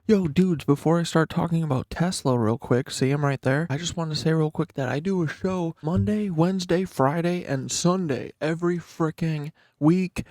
Yo, dudes, before I start talking about Tesla real quick, see him right there? I just want to say real quick that I do a show Monday, Wednesday, Friday, and Sunday every freaking week,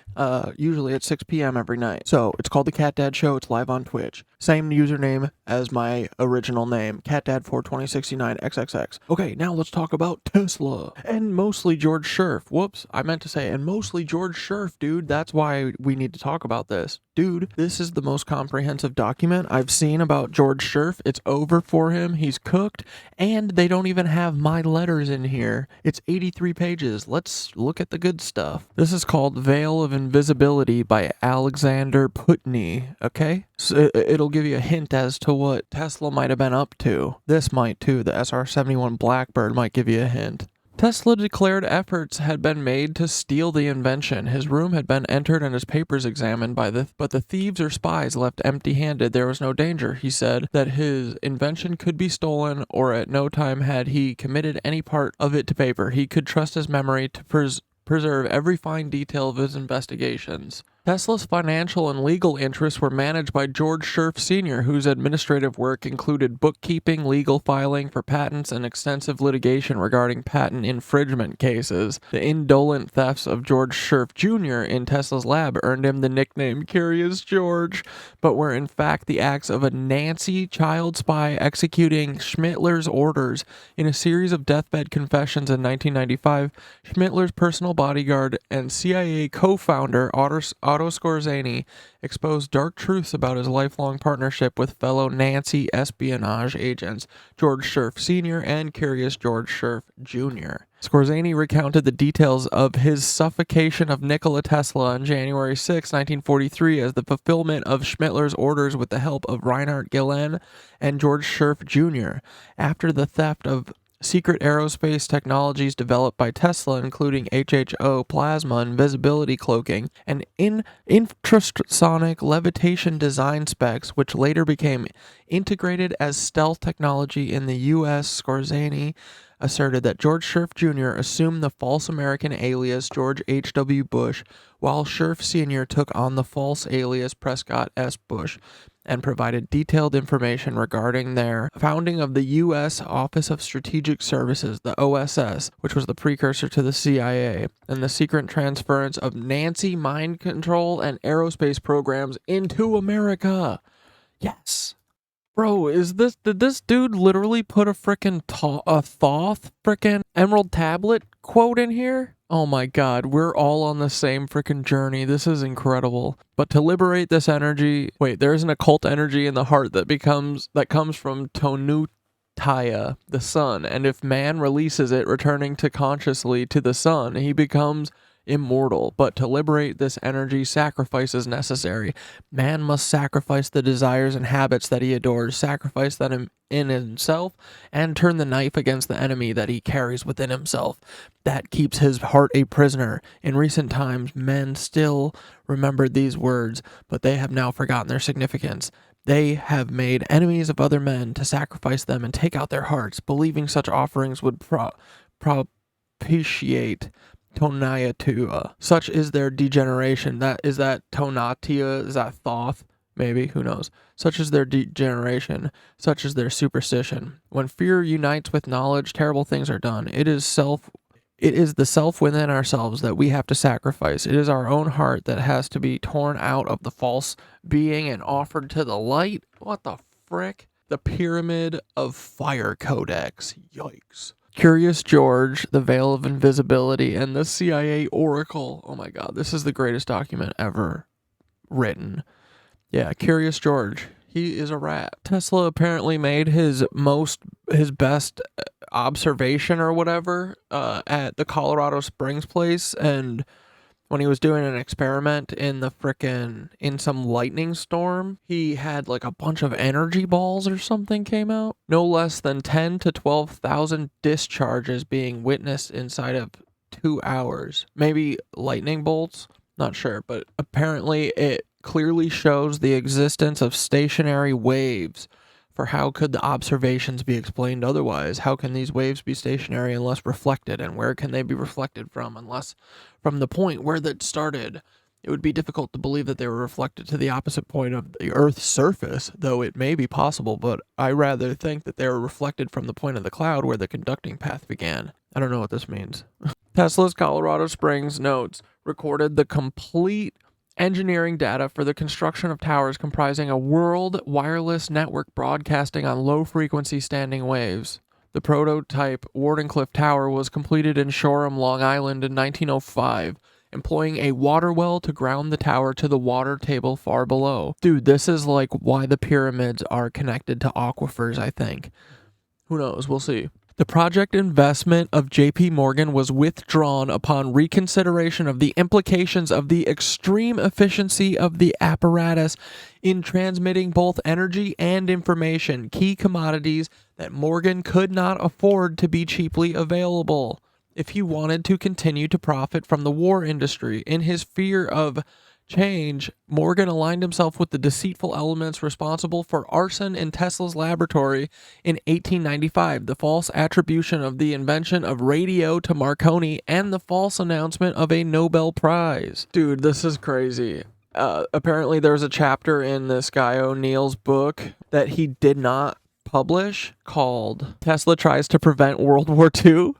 usually at 6 p.m. every night. So, it's called The Cat Dad Show. It's live on Twitch. Same username as my original name, CatDad42069XXX. Okay, now let's talk about Tesla. And mostly George Scherff. Whoops, I meant to say, and mostly George Scherff, dude. That's why we need to talk about this. Dude, this is the most comprehensive document I've seen about George Scherff. It's over for him. He's cooked. And they don't even have my letters in here. It's 83 pages. Let's look at the good stuff. This is called Veil of Invisibility by Alexander Putney. Okay? So it'll give you a hint as to what Tesla might have been up to. This might too. The SR-71 Blackbird might give you a hint. Tesla declared efforts had been made to steal the invention. His room had been entered and his papers examined but the thieves or spies left empty-handed. There was no danger, he said, that his invention could be stolen, or at no time had he committed any part of it to paper. He could trust his memory to preserve every fine detail of his investigations. Tesla's financial and legal interests were managed by George Scherff Jr., whose administrative work included bookkeeping, legal filing for patents, and extensive litigation regarding patent infringement cases. The indolent thefts of George Scherff Jr. in Tesla's lab earned him the nickname Curious George, but were in fact the acts of a Nancy child spy executing Schmittler's orders. In a series of deathbed confessions in 1995, Schmittler's personal bodyguard and CIA co-founder Otto Skorzeny exposed dark truths about his lifelong partnership with fellow Nazi espionage agents George Scherff Sr. and Curious George Scherff Jr. Skorzeny recounted the details of his suffocation of Nikola Tesla on January 6, 1943 as the fulfillment of Schmittler's orders with the help of Reinhard Gehlen and George Scherff Jr. After the theft of secret aerospace technologies developed by Tesla, including HHO, plasma, invisibility cloaking, and infrasonic levitation design specs, which later became integrated as stealth technology in the U.S., Skorzeny asserted that George Scherff Jr. assumed the false American alias George H.W. Bush, while Scherff Sr. took on the false alias Prescott S. Bush, and provided detailed information regarding their founding of the U.S. Office of Strategic Services, the OSS, which was the precursor to the CIA, and the secret transference of Nazi mind control and aerospace programs into America. Yes. Bro, did this dude literally put a frickin' Thoth frickin' Emerald Tablet quote in here? Oh my god, we're all on the same frickin' journey. This is incredible. But to liberate this energy, there is an occult energy in the heart that comes from Tonutaya, the sun, and if man releases it, returning to consciously to the sun, he becomes immortal. But to liberate this energy, sacrifice is necessary. Man must sacrifice the desires and habits that he adores, sacrifice them in himself, and turn the knife against the enemy that he carries within himself. That keeps his heart a prisoner. In recent times, men still remembered these words, but they have now forgotten their significance. They have made enemies of other men to sacrifice them and take out their hearts, believing such offerings would propitiate Tonatiuh. Such is their degeneration. Is that Tonatiuh? Is that Thoth? Maybe, who knows? Such is their degeneration. Such is their superstition. When fear unites with knowledge, terrible things are done. It is the self within ourselves that we have to sacrifice. It is our own heart that has to be torn out of the false being and offered to the light. What the frick? The Pyramid of Fire Codex. Yikes. Curious George, the Veil of Invisibility, and the CIA Oracle. Oh my god, this is the greatest document ever written. Yeah, Curious George. He is a rat. Tesla apparently made his best observation or whatever at the Colorado Springs place, and when he was doing an experiment in some lightning storm, he had like a bunch of energy balls or something came out. No less than 10 to 12,000 discharges being witnessed inside of 2 hours. Maybe lightning bolts? Not sure, but apparently it clearly shows the existence of stationary waves. For how could the observations be explained otherwise? How can these waves be stationary unless reflected? And where can they be reflected from unless from the point where that started? It would be difficult to believe that they were reflected to the opposite point of the Earth's surface, though it may be possible, but I rather think that they were reflected from the point of the cloud where the conducting path began. I don't know what this means. Tesla's Colorado Springs notes recorded the complete engineering data for the construction of towers comprising a world wireless network broadcasting on low-frequency standing waves. The prototype Wardenclyffe Tower was completed in Shoreham, Long Island in 1905, employing a water well to ground the tower to the water table far below. Dude, this is like why the pyramids are connected to aquifers, I think. Who knows? We'll see. The project investment of J.P. Morgan was withdrawn upon reconsideration of the implications of the extreme efficiency of the apparatus in transmitting both energy and information, key commodities that Morgan could not afford to be cheaply available. If he wanted to continue to profit from the war industry, in his fear of change, Morgan aligned himself with the deceitful elements responsible for arson in Tesla's laboratory in 1895, the false attribution of the invention of radio to Marconi, and the false announcement of a Nobel Prize. Dude, this is crazy. Apparently there's a chapter in this guy O'Neill's book that he did not publish called Tesla Tries to Prevent World War II.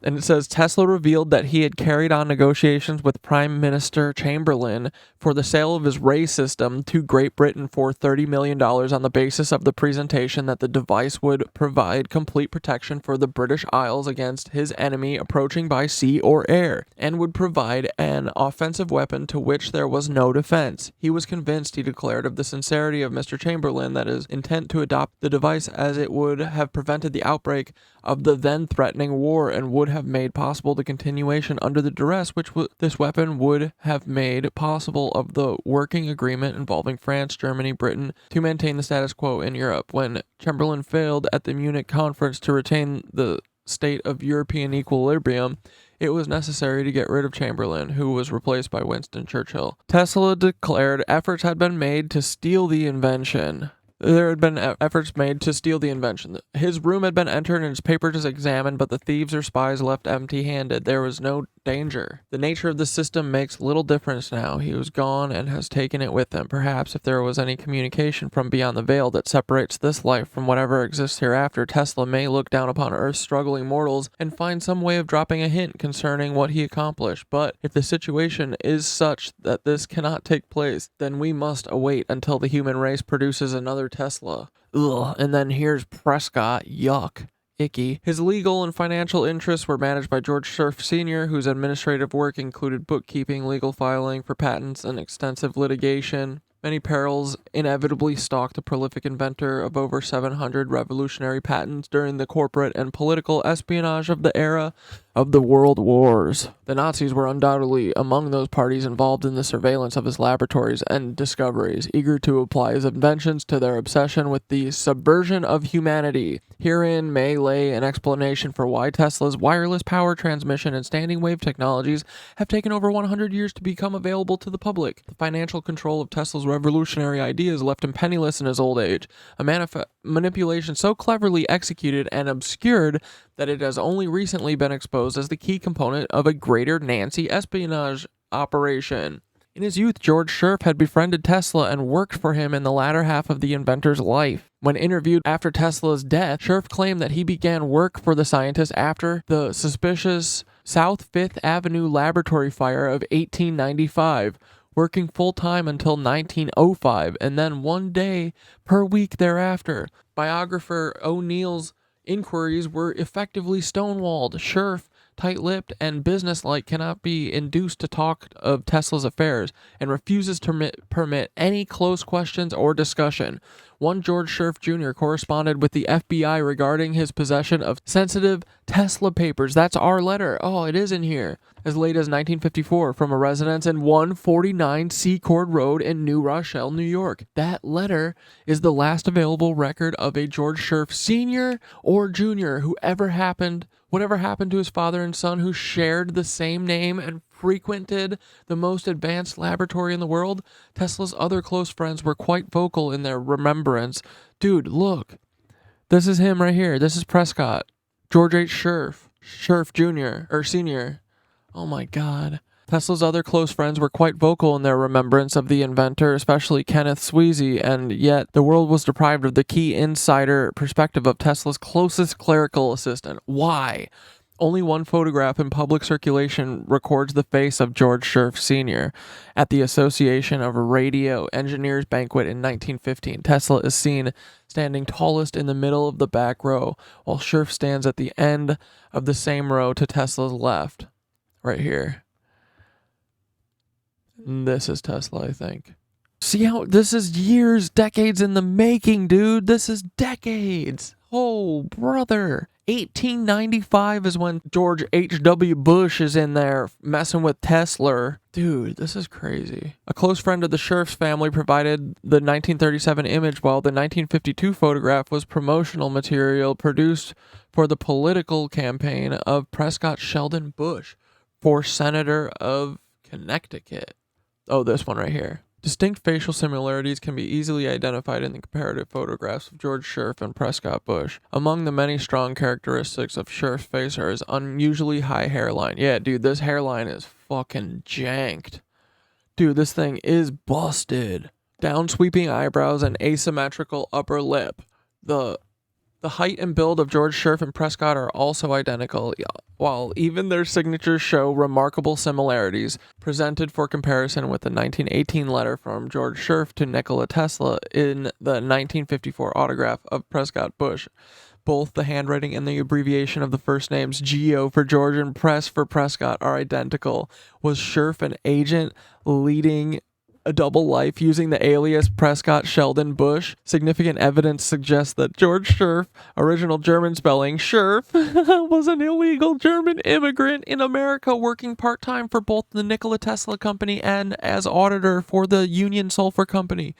And it says, Tesla revealed that he had carried on negotiations with Prime Minister Chamberlain for the sale of his ray system to Great Britain for $30 million on the basis of the presentation that the device would provide complete protection for the British Isles against his enemy approaching by sea or air, and would provide an offensive weapon to which there was no defense. He was convinced, he declared, of the sincerity of Mr. Chamberlain, that his intent to adopt the device, as it would have prevented the outbreak of the then threatening war and would have made possible the continuation under the duress which this weapon would have made possible of the working agreement involving France, Germany, Britain to maintain the status quo in Europe. When Chamberlain failed at the Munich conference to retain the state of European equilibrium, it was necessary to get rid of Chamberlain, who was replaced by Winston Churchill. Tesla declared efforts had been made to steal the invention. There had been efforts made to steal the invention. His room had been entered and his papers examined, but the thieves or spies left empty-handed. There was no danger. The nature of the system makes little difference now. He was gone and has taken it with him. Perhaps if there was any communication from beyond the veil that separates this life from whatever exists hereafter, Tesla may look down upon Earth's struggling mortals and find some way of dropping a hint concerning what he accomplished. But if the situation is such that this cannot take place, then we must await until the human race produces another Tesla. Ugh. And then here's Prescott. Yuck. Icky. His legal and financial interests were managed by George Scherff Jr., whose administrative work included bookkeeping, legal filing for patents, and extensive litigation. Many perils inevitably stalked the prolific inventor of over 700 revolutionary patents during the corporate and political espionage of the era of the World Wars. The Nazis were undoubtedly among those parties involved in the surveillance of his laboratories and discoveries, eager to apply his inventions to their obsession with the subversion of humanity. Herein may lay an explanation for why Tesla's wireless power transmission and standing wave technologies have taken over 100 years to become available to the public. The financial control of Tesla's revolutionary ideas left him penniless in his old age, a manipulation so cleverly executed and obscured that it has only recently been exposed as the key component of a greater Nancy espionage operation. In his youth, George Scherff had befriended Tesla and worked for him in the latter half of the inventor's life. When interviewed after Tesla's death, Scherff claimed that he began work for the scientist after the suspicious South Fifth Avenue laboratory fire of 1895, working full-time until 1905, and then one day per week thereafter. Biographer O'Neill's inquiries were effectively stonewalled. Scherff, tight-lipped and businesslike, cannot be induced to talk of Tesla's affairs and refuses to permit any close questions or discussion. One George Scherff Jr. corresponded with the FBI regarding his possession of sensitive Tesla papers. That's our letter. Oh, it is in here. As late as 1954 from a residence in 149 Secord Road in New Rochelle, New York. That letter is the last available record of a George Scherff Sr. or Jr. Whatever happened to his father and son who shared the same name and frequented the most advanced laboratory in the world. Tesla's other close friends were quite vocal in their remembrance. Dude, look. This is him right here. This is Prescott. George H. Scherff Jr. or Sr. Oh my God. Tesla's other close friends were quite vocal in their remembrance of the inventor, especially Kenneth Sweezy, and yet the world was deprived of the key insider perspective of Tesla's closest clerical assistant. Why? Only one photograph in public circulation records the face of George Scherff Jr. At the Association of Radio Engineers banquet in 1915, Tesla is seen standing tallest in the middle of the back row, while Scherff stands at the end of the same row to Tesla's left, right here. This is Tesla, I think. See how this is years, decades in the making, dude. This is decades. Oh, brother. 1895 is when George H.W. Bush is in there messing with Tesla. Dude, this is crazy. A close friend of the Scherffs family provided the 1937 image, while the 1952 photograph was promotional material produced for the political campaign of Prescott Sheldon Bush for Senator of Connecticut. Oh, this one right here. Distinct facial similarities can be easily identified in the comparative photographs of George Scherff and Prescott Bush. Among the many strong characteristics of Scherff's face are his unusually high hairline. Yeah, dude, this hairline is fucking janked. Dude, this thing is busted. Down sweeping eyebrows and asymmetrical upper lip. The height and build of George Scherff and Prescott are also identical, while even their signatures show remarkable similarities. Presented for comparison with the 1918 letter from George Scherff to Nikola Tesla in the 1954 autograph of Prescott Bush. Both the handwriting and the abbreviation of the first names, Geo for George and Press for Prescott, are identical. Was Scherff an agent leading a double life using the alias Prescott Sheldon Bush? Significant evidence suggests that George Scherff, original German spelling Scherff, was an illegal German immigrant in America working part-time for both the Nikola Tesla Company and as auditor for the Union Sulphur Company.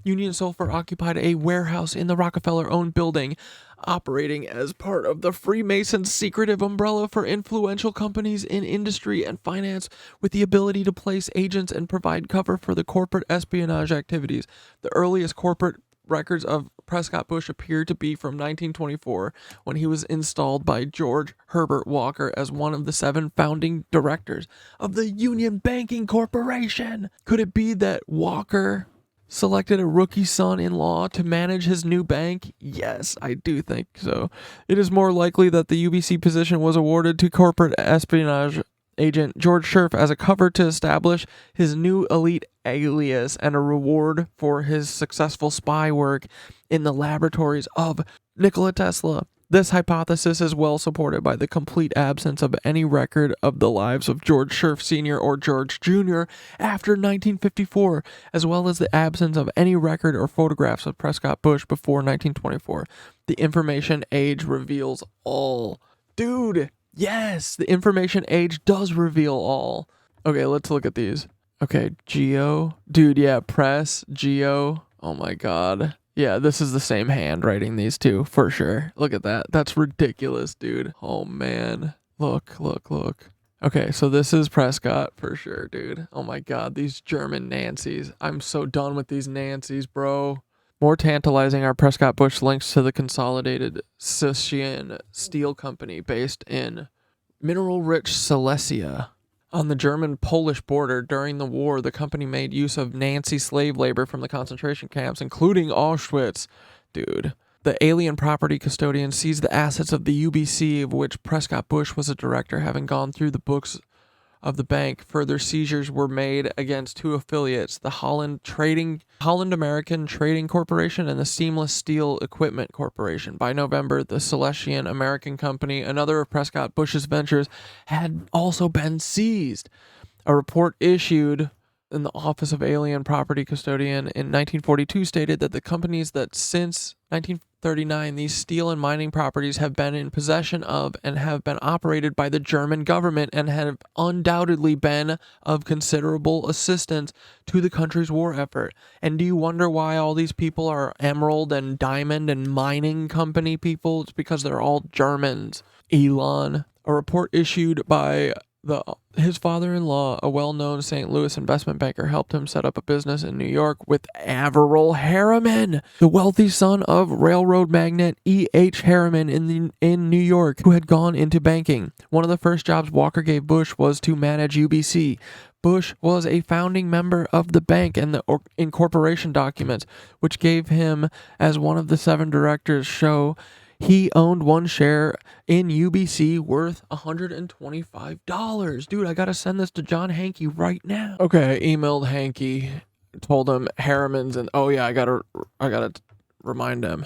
Union Sulphur occupied a warehouse in the Rockefeller-owned building, operating as part of the Freemasons' secretive umbrella for influential companies in industry and finance, with the ability to place agents and provide cover for the corporate espionage activities. The earliest corporate records of Prescott Bush appear to be from 1924, when he was installed by George Herbert Walker as one of the 7 founding directors of the Union Banking Corporation. Could it be that Walker selected a rookie son-in-law to manage his new bank? Yes, I do think so. It is more likely that the UBC position was awarded to corporate espionage agent George Scherff as a cover to establish his new elite alias and a reward for his successful spy work in the laboratories of Nikola Tesla. This hypothesis is well supported by the complete absence of any record of the lives of George Scherff Sr. or George Jr. after 1954, as well as the absence of any record or photographs of Prescott Bush before 1924. The information age reveals all. Dude, yes, the information age does reveal all. Okay, let's look at these. Okay, Geo. Dude, yeah, Press, Geo. Oh my god. Yeah, this is the same handwriting, these two, for sure. Look at that. That's ridiculous, dude. Oh, man. Look. Okay, so this is Prescott, for sure, dude. Oh, my God, these German Nancys. I'm so done with these Nancys, bro. More tantalizing are Prescott Bush links to the Consolidated Sicilian Steel Company based in mineral-rich Silesia. On the German-Polish border during the war, the company made use of Nazi slave labor from the concentration camps, including Auschwitz. Dude. The alien property custodian seized the assets of the UBC, of which Prescott Bush was a director, having gone through the books of the bank. Further seizures were made against 2 affiliates, the Holland American Trading Corporation and the Seamless Steel Equipment Corporation. By November, the Silesian American Company, another of Prescott Bush's ventures, had also been seized. A report issued in the Office of Alien Property Custodian in 1942 stated that the companies that since 1939 these steel and mining properties have been in possession of and have been operated by the German government and have undoubtedly been of considerable assistance to the country's war effort. And do you wonder why all these people are emerald and diamond and mining company people? It's because they're all Germans. Elon. A report issued by the His father-in-law, a well-known St. Louis investment banker, helped him set up a business in New York with Averell Harriman, the wealthy son of railroad magnate E.H. Harriman in New York, who had gone into banking. One of the first jobs Walker gave Bush was to manage UBC. Bush was a founding member of the bank, and the incorporation documents, which gave him as one of the 7 directors, show he owned one share in UBC worth $125. Dude, I gotta send this to John Hankey right now. Okay, I emailed Hankey, told him Harriman's, and oh yeah, I gotta remind him.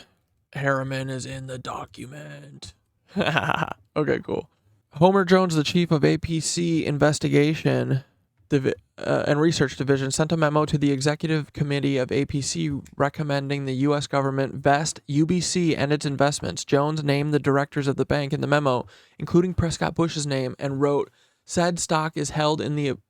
Harriman is in the document. Okay, cool. Homer Jones, the chief of APC investigation and research division, sent a memo to the executive committee of APC recommending the U.S. government vest UBC and its investments. Jones named the directors of the bank in the memo, including Prescott Bush's name, and wrote, "Said stock is held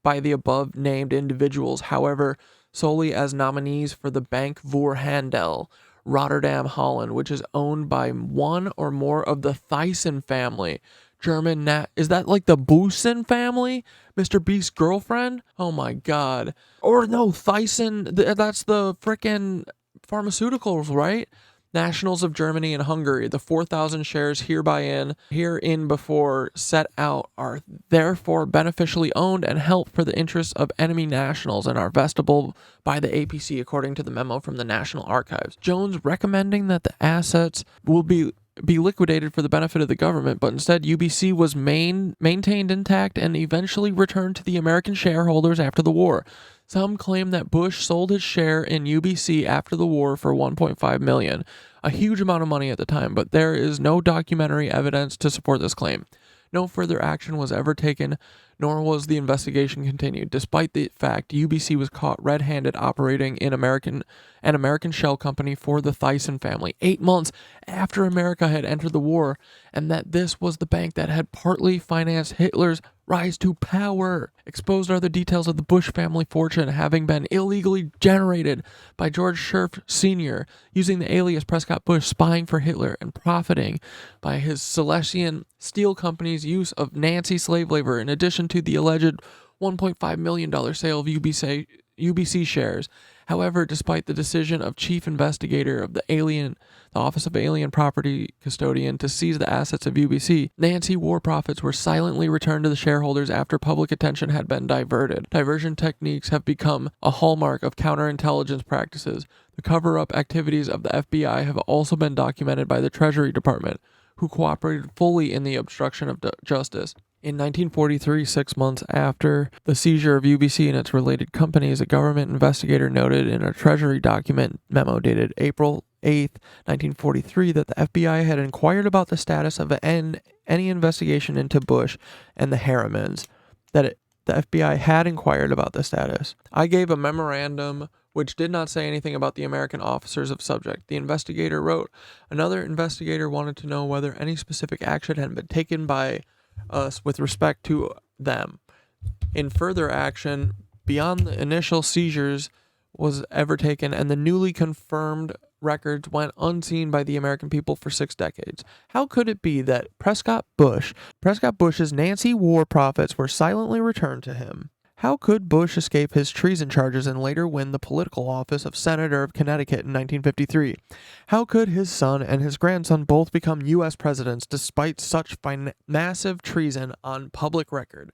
by the above named individuals, however, solely as nominees for the Bank voor Handel, Rotterdam, Holland, which is owned by one or more of the Thyssen family." German is that like the Busen family? Mr. Beast's girlfriend? Oh my god. Or no, Thyssen, that's the frickin' pharmaceuticals, right? Nationals of Germany and Hungary. The 4,000 shares herein before set out are therefore beneficially owned and held for the interests of enemy nationals and are vestable by the APC according to the memo from the National Archives. Jones recommending that the assets will be liquidated for the benefit of the government, but instead UBC was maintained intact and eventually returned to the American shareholders after the war. Some claim that Bush sold his share in UBC after the war for $1.5 million, a huge amount of money at the time, but there is no documentary evidence to support this claim. No further action was ever taken, nor was the investigation continued, despite the fact UBC was caught red-handed operating in an American shell company for the Thyssen family 8 months after America had entered the war, and that this was the bank that had partly financed Hitler's rise to power. Exposed are the details of the Bush family fortune having been illegally generated by George Scherff Jr., using the alias Prescott Bush, spying for Hitler, and profiting by his Silesian Steel Company's use of Nazi slave labor, in addition to the alleged $1.5 million sale of UBC shares. However, despite the decision of chief investigator of the Office of Alien Property Custodian to seize the assets of UBC, Nazi war profits were silently returned to the shareholders after public attention had been diverted. Diversion techniques have become a hallmark of counterintelligence practices. The cover-up activities of the FBI have also been documented by the Treasury Department, who cooperated fully in the obstruction of justice. In 1943, 6 months after the seizure of UBC and its related companies, a government investigator noted in a Treasury document memo dated April 8, 1943, that the FBI had inquired about the status of any investigation into Bush and the Harrimans, the FBI had inquired about the status. I gave a memorandum which did not say anything about the American officers of subject. The investigator wrote, another investigator wanted to know whether any specific action had been taken by us with respect to them. In further action, beyond the initial seizures was ever taken, and the newly confirmed records went unseen by the American people for 6 decades. How could it be that Prescott Bush's Nazi war profits were silently returned to him? How could Bush escape his treason charges and later win the political office of Senator of Connecticut in 1953? How could his son and his grandson both become U.S. presidents despite such massive treason on public record?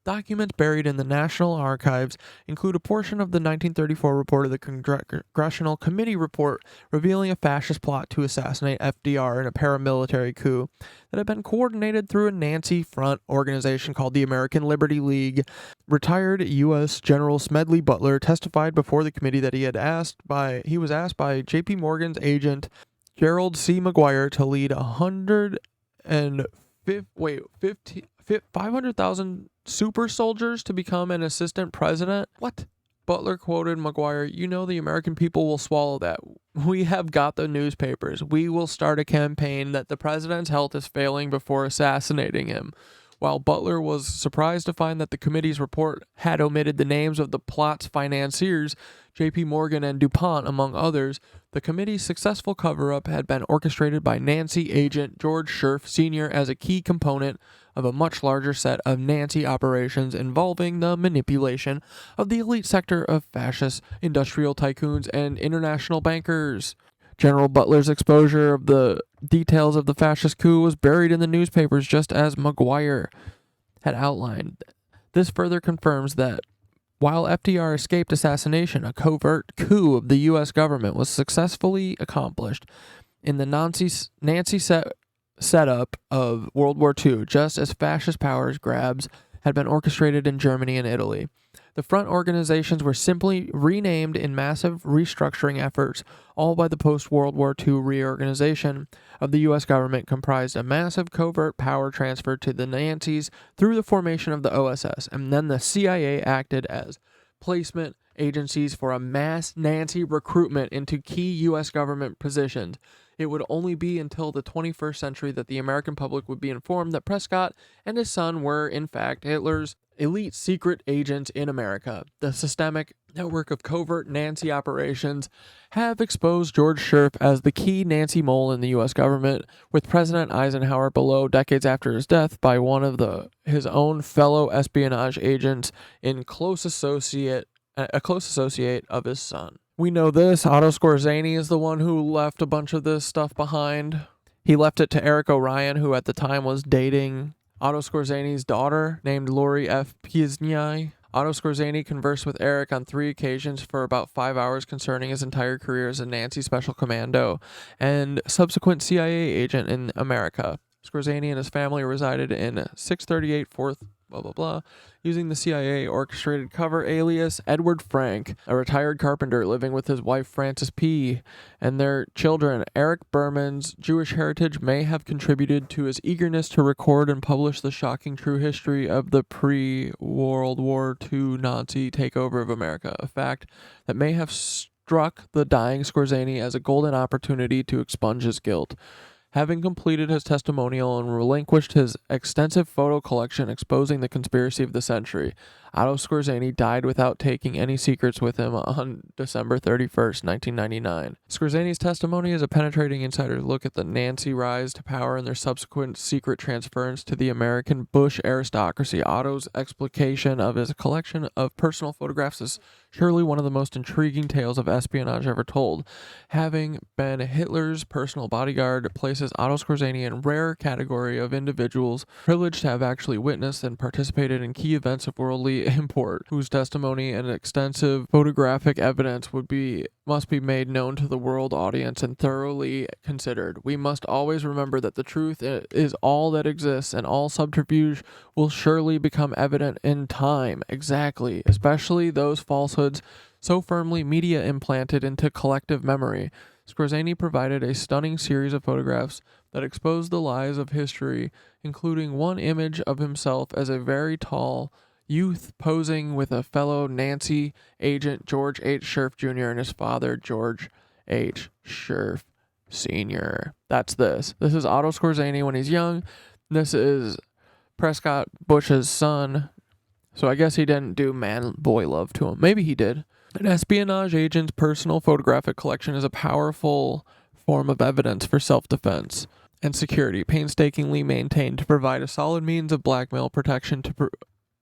Documents buried in the National Archives include a portion of the 1934 report of the Congressional Committee report revealing a fascist plot to assassinate FDR in a paramilitary coup that had been coordinated through a Nazi front organization called the American Liberty League. Retired U.S. General Smedley Butler testified before the committee that he was asked by J.P. Morgan's agent Gerald C. McGuire to lead 500,000 super soldiers to become an assistant president? What? Butler quoted McGuire, "You know the American people will swallow that. We have got the newspapers. We will start a campaign that the president's health is failing before assassinating him." While Butler was surprised to find that the committee's report had omitted the names of the plot's financiers, J.P. Morgan and DuPont, among others, the committee's successful cover-up had been orchestrated by Nazi agent George Scherff Jr. as a key component of a much larger set of Nazi operations involving the manipulation of the elite sector of fascist industrial tycoons and international bankers. General Butler's exposure of the details of the fascist coup was buried in the newspapers just as Maguire had outlined. This further confirms that while FDR escaped assassination, a covert coup of the U.S. government was successfully accomplished in the Nazi setup of World War II, just as fascist powers grabs had been orchestrated in Germany and Italy. The front organizations were simply renamed in massive restructuring efforts, all by the post-World War II reorganization of the U.S. government comprised a massive covert power transfer to the Nazis through the formation of the OSS, and then the CIA acted as placement agencies for a mass Nazi recruitment into key U.S. government positions. It would only be until the 21st century that the American public would be informed that Prescott and his son were, in fact, Hitler's elite secret agents in America. The systemic network of covert Nazi operations have exposed George Scherff as the key Nazi mole in the U.S. government, with President Eisenhower below decades after his death by one of his own fellow espionage agents a close associate of his son. We know this. Otto Skorzeny is the one who left a bunch of this stuff behind. He left it to Eric O'Ryan, who at the time was dating Otto Skorzeny's daughter, named Lori F. Piesny. Otto Skorzeny conversed with Eric on 3 occasions for about 5 hours concerning his entire career as a Nazi special commando and subsequent CIA agent in America. Skorzeny and his family resided in 638 4th using the CIA orchestrated cover alias Edward Frank, a retired carpenter living with his wife Frances P. and their children. Eric Berman's Jewish heritage may have contributed to his eagerness to record and publish the shocking true history of the pre-World War II Nazi takeover of America, a fact that may have struck the dying Skorzeny as a golden opportunity to expunge his guilt. Having completed his testimonial and relinquished his extensive photo collection exposing the conspiracy of the century, Otto Skorzeny died without taking any secrets with him on December 31st, 1999. Skorzeny's testimony is a penetrating insider's look at the Nazi rise to power and their subsequent secret transference to the American Bush aristocracy. Otto's explication of his collection of personal photographs is surely one of the most intriguing tales of espionage ever told. Having been Hitler's personal bodyguard places Otto Skorzeny in a rare category of individuals privileged to have actually witnessed and participated in key events of worldly import, whose testimony and extensive photographic evidence must be made known to the world audience and thoroughly considered. We must always remember that the truth is all that exists, and all subterfuge will surely become evident in time. Exactly, especially those falsehoods so firmly media implanted into collective memory. Skorzeny provided a stunning series of photographs that exposed the lies of history, including one image of himself as a very tall youth posing with a fellow Nazi agent, George H. Scherff Jr., and his father, George H. Scherff Sr. That's this. This is Otto Skorzeny when he's young. This is Prescott Bush's son. So I guess he didn't do man-boy love to him. Maybe he did. An espionage agent's personal photographic collection is a powerful form of evidence for self-defense and security, painstakingly maintained to provide a solid means of blackmail protection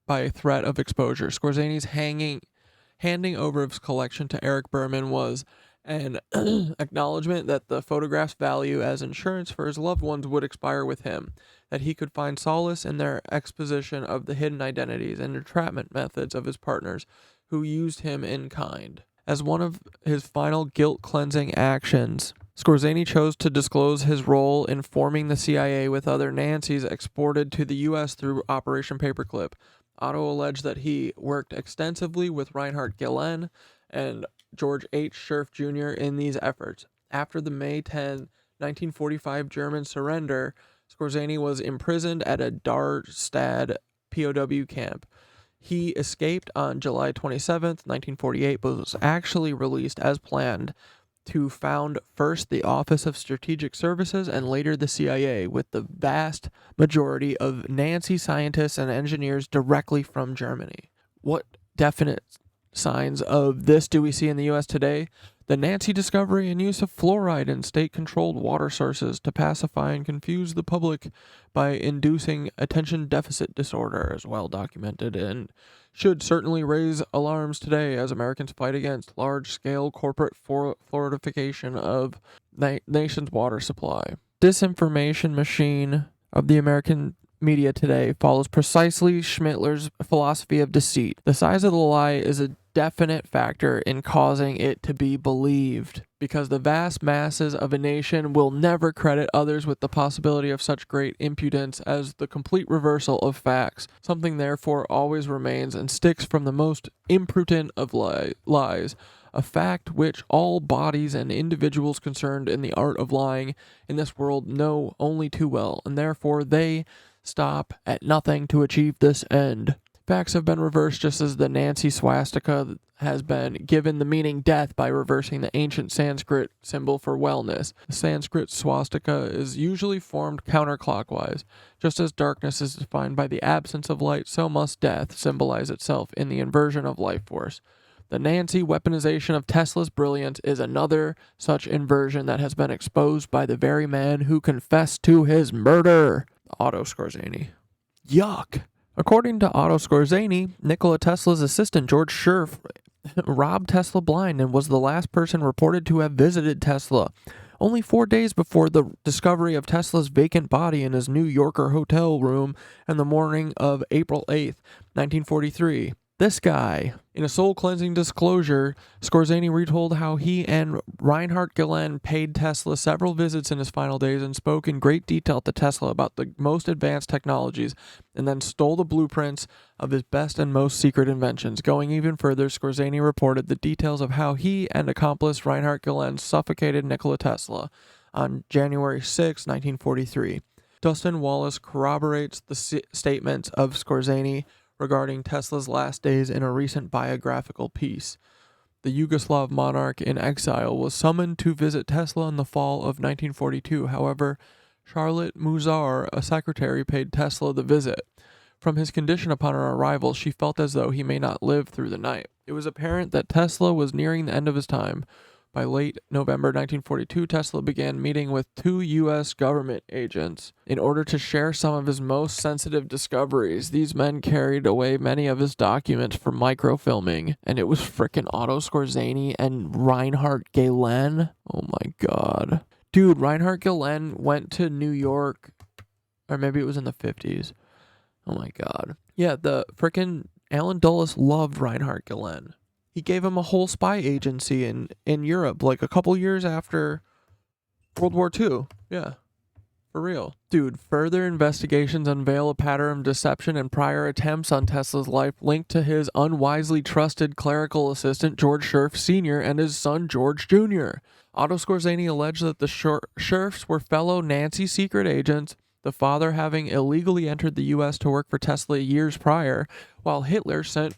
by a threat of exposure. Skorzeny's handing over of his collection to Eric Berman was an acknowledgement that the photograph's value as insurance for his loved ones would expire with him, that he could find solace in their exposition of the hidden identities and entrapment methods of his partners who used him in kind. As one of his final guilt-cleansing actions, Skorzeny chose to disclose his role in forming the CIA with other Nazis exported to the U.S. through Operation Paperclip. Otto alleged that he worked extensively with Reinhard Gehlen and George H. Scherff Jr. in these efforts. After the May 10, 1945 German surrender, Skorzeny was imprisoned at a Darmstadt POW camp. He escaped on July 27, 1948, but was actually released as planned to found first the Office of Strategic Services and later the CIA, with the vast majority of Nazi scientists and engineers directly from Germany. What definite signs of this do we see in the U.S. today? The Nancy discovery and use of fluoride in state-controlled water sources to pacify and confuse the public by inducing attention deficit disorder is well documented and should certainly raise alarms today as Americans fight against large-scale corporate fluoridification of nation's water supply. Disinformation machine of the American media today follows precisely Schmittler's philosophy of deceit. The size of the lie is a definite factor in causing it to be believed, because the vast masses of a nation will never credit others with the possibility of such great impudence as the complete reversal of facts. Something therefore always remains and sticks from the most imprudent of lies, a fact which all bodies and individuals concerned in the art of lying in this world know only too well, and therefore they stop at nothing to achieve this end. Facts have been reversed just as the Nancy swastika has been given the meaning death by reversing the ancient Sanskrit symbol for wellness. The Sanskrit swastika is usually formed counterclockwise. Just as darkness is defined by the absence of light, so must death symbolize itself in the inversion of life force. The Nancy weaponization of Tesla's brilliance is another such inversion that has been exposed by the very man who confessed to his murder. Otto Skorzeny. Yuck. According to Otto Skorzeny, Nikola Tesla's assistant George Scherff robbed Tesla blind and was the last person reported to have visited Tesla, only 4 days before the discovery of Tesla's vacant body in his New Yorker hotel room in the morning of April 8th, 1943. This guy. In a soul-cleansing disclosure, Skorzeny retold how he and Reinhard Gehlen paid Tesla several visits in his final days and spoke in great detail to Tesla about the most advanced technologies, and then stole the blueprints of his best and most secret inventions. Going even further, Skorzeny reported the details of how he and accomplice Reinhard Gehlen suffocated Nikola Tesla on January 6, 1943. Dustin Wallace corroborates the statements of Skorzeny regarding Tesla's last days in a recent biographical piece. The Yugoslav monarch in exile was summoned to visit Tesla in the fall of 1942. However, Charlotte Muzar, a secretary, paid Tesla the visit. From his condition upon her arrival, she felt as though he may not live through the night. It was apparent that Tesla was nearing the end of his time. By late November 1942, Tesla began meeting with 2 U.S. government agents in order to share some of his most sensitive discoveries. These men carried away many of his documents for microfilming, and it was frickin' Otto Skorzeny and Reinhard Gehlen. Oh my god. Dude, Reinhard Gehlen went to New York, or maybe it was in the 50s. Oh my god. Yeah, the frickin' Alan Dulles loved Reinhard Gehlen. He gave him a whole spy agency in Europe, like a couple years after World War II. Yeah, for real. Dude, further investigations unveil a pattern of deception and prior attempts on Tesla's life linked to his unwisely trusted clerical assistant George Scherff Sr. and his son George Jr. Otto Skorzeny alleged that the Scherffs were fellow Nancy secret agents, the father having illegally entered the U.S. to work for Tesla years prior, while Hitler sent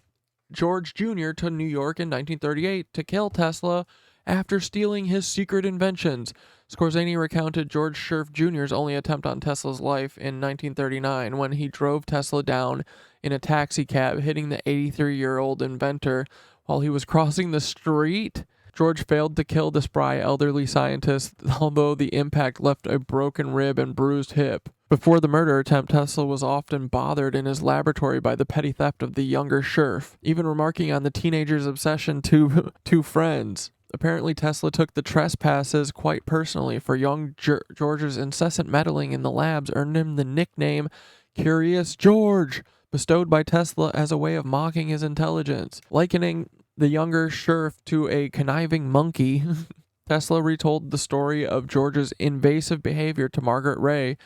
George Jr. to New York in 1938 to kill Tesla after stealing his secret inventions. Skorzeny recounted George Scherff Jr.'s only attempt on Tesla's life in 1939 when he drove Tesla down in a taxi cab, hitting the 83-year-old inventor while he was crossing the street. George failed to kill the spry elderly scientist, although the impact left a broken rib and bruised hip. Before the murder attempt, Tesla was often bothered in his laboratory by the petty theft of the younger Scherff, even remarking on the teenager's obsession to friends. Apparently, Tesla took the trespasses quite personally, for young George's incessant meddling in the labs earned him the nickname Curious George, bestowed by Tesla as a way of mocking his intelligence. Likening the younger Scherff to a conniving monkey, Tesla retold the story of George's invasive behavior to Margaret Ray,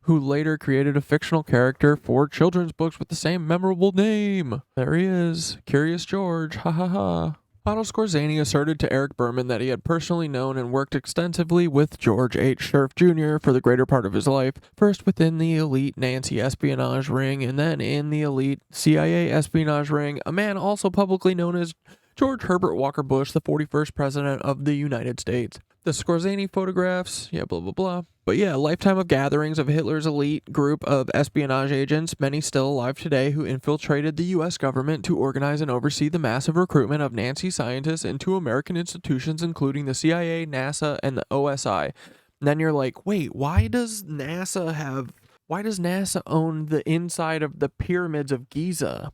who later created a fictional character for children's books with the same memorable name. There he is, Curious George, ha ha ha. Otto Skorzeny asserted to Eric Berman that he had personally known and worked extensively with George H. Scherff Jr. for the greater part of his life, first within the elite Nancy espionage ring and then in the elite CIA espionage ring, a man also publicly known as George Herbert Walker Bush, the 41st President of the United States. The Skorzeny photographs, yeah, blah, blah, blah. But yeah, lifetime of gatherings of Hitler's elite group of espionage agents, many still alive today, who infiltrated the U.S. government to organize and oversee the massive recruitment of Nazi scientists into American institutions, including the CIA, NASA, and the OSI. And then you're like, wait, why does NASA own the inside of the pyramids of Giza?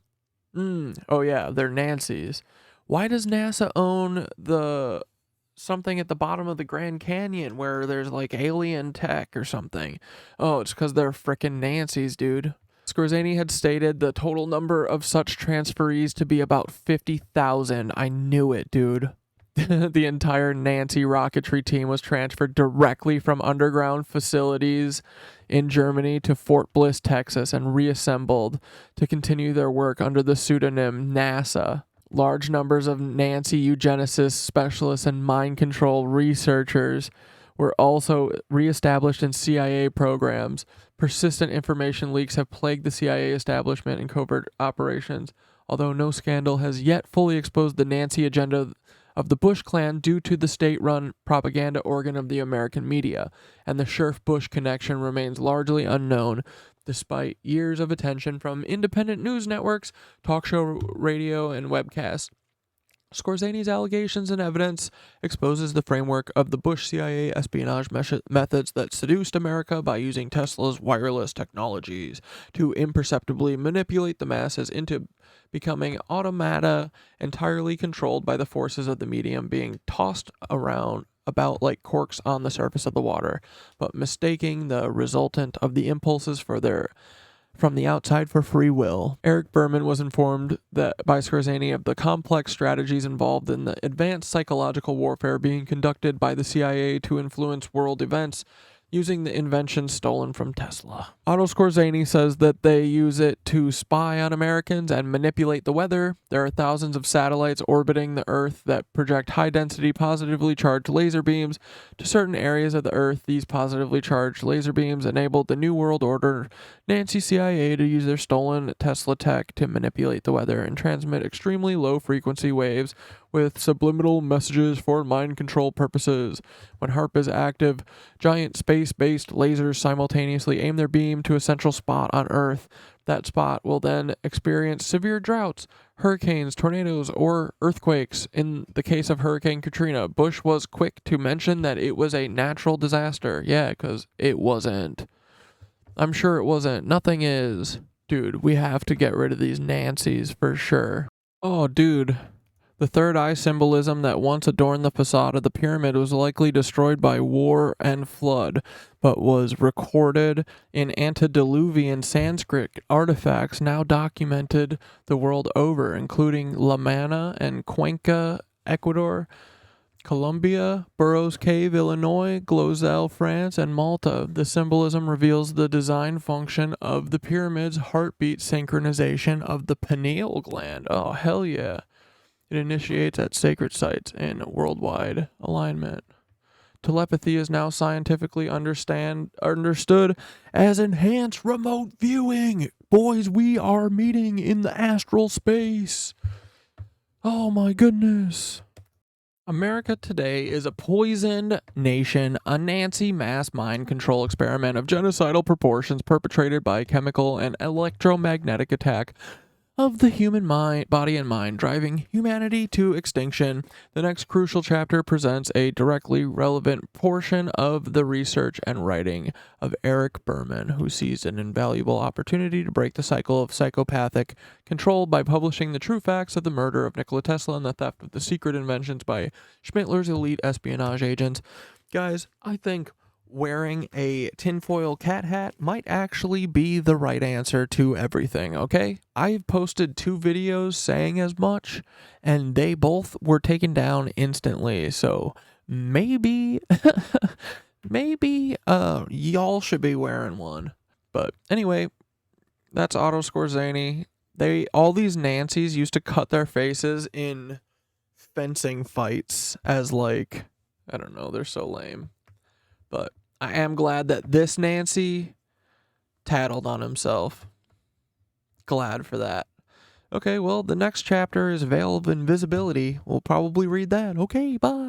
Oh yeah, they're Nancy's. Why does NASA own something at the bottom of the Grand Canyon where there's like alien tech or something? Oh, it's because they're frickin' Nancy's, dude. Skorzeny had stated the total number of such transferees to be about 50,000. I knew it, dude. The entire Nancy rocketry team was transferred directly from underground facilities in Germany to Fort Bliss, Texas, and reassembled to continue their work under the pseudonym NASA. Large numbers of Nancy eugenicists, specialists, and mind control researchers were also reestablished in CIA programs. Persistent information leaks have plagued the CIA establishment in covert operations, although no scandal has yet fully exposed the Nancy agenda of the Bush clan due to the state-run propaganda organ of the American media, and the Scherff-Bush connection remains largely unknown, despite years of attention from independent news networks, talk show radio, and webcasts. Skorzeny's allegations and evidence exposes the framework of the Bush CIA espionage methods that seduced America by using Tesla's wireless technologies to imperceptibly manipulate the masses into becoming automata entirely controlled by the forces of the medium, being tossed around about like corks on the surface of the water, but mistaking the resultant of the impulses from the outside for free will. Eric Berman was informed that by Skorzeny of the complex strategies involved in the advanced psychological warfare being conducted by the CIA to influence world events using the inventions stolen from Tesla. Otto Skorzeny says that they use it to spy on Americans and manipulate the weather. There are thousands of satellites orbiting the Earth that project high-density, positively charged laser beams to certain areas of the Earth. These positively charged laser beams enabled the New World Order, Nancy CIA, to use their stolen Tesla tech to manipulate the weather and transmit extremely low-frequency waves with subliminal messages for mind control purposes. When HARP is active, giant space-based lasers simultaneously aim their beam to a central spot on Earth. That spot will then experience severe droughts, hurricanes, tornadoes, or earthquakes. In the case of Hurricane Katrina, Bush was quick to mention that it was a natural disaster. Yeah, because it wasn't. I'm sure it wasn't. Nothing is. Dude, we have to get rid of these Nancys for sure. Oh, dude. The third eye symbolism that once adorned the facade of the pyramid was likely destroyed by war and flood, but was recorded in antediluvian Sanskrit artifacts now documented the world over, including La Manna and Cuenca, Ecuador, Colombia, Burroughs Cave, Illinois, Glozell, France, and Malta. The symbolism reveals the design function of the pyramid's heartbeat synchronization of the pineal gland. Oh, hell yeah. It initiates at sacred sites in worldwide alignment. Telepathy is now scientifically understood as enhanced remote viewing. Boys, we are meeting in the astral space. Oh my goodness. America today is a poisoned nation, a Nancy mass mind control experiment of genocidal proportions perpetrated by a chemical and electromagnetic attack of the human body and mind, driving humanity to extinction. The next crucial chapter presents a directly relevant portion of the research and writing of Eric Berman, who sees an invaluable opportunity to break the cycle of psychopathic control by publishing the true facts of the murder of Nikola Tesla and the theft of the secret inventions by Schmittler's elite espionage agents. Guys, I think wearing a tinfoil cat hat might actually be the right answer to everything, okay? I've posted 2 videos saying as much, and they both were taken down instantly, so maybe, y'all should be wearing one. But anyway, that's Otto Skorzeny. All these Nancys used to cut their faces in fencing fights as like, I don't know, they're so lame. But I am glad that this Nancy tattled on himself. Glad for that. Okay, well, the next chapter is Veil of Invisibility. We'll probably read that. Okay, bye.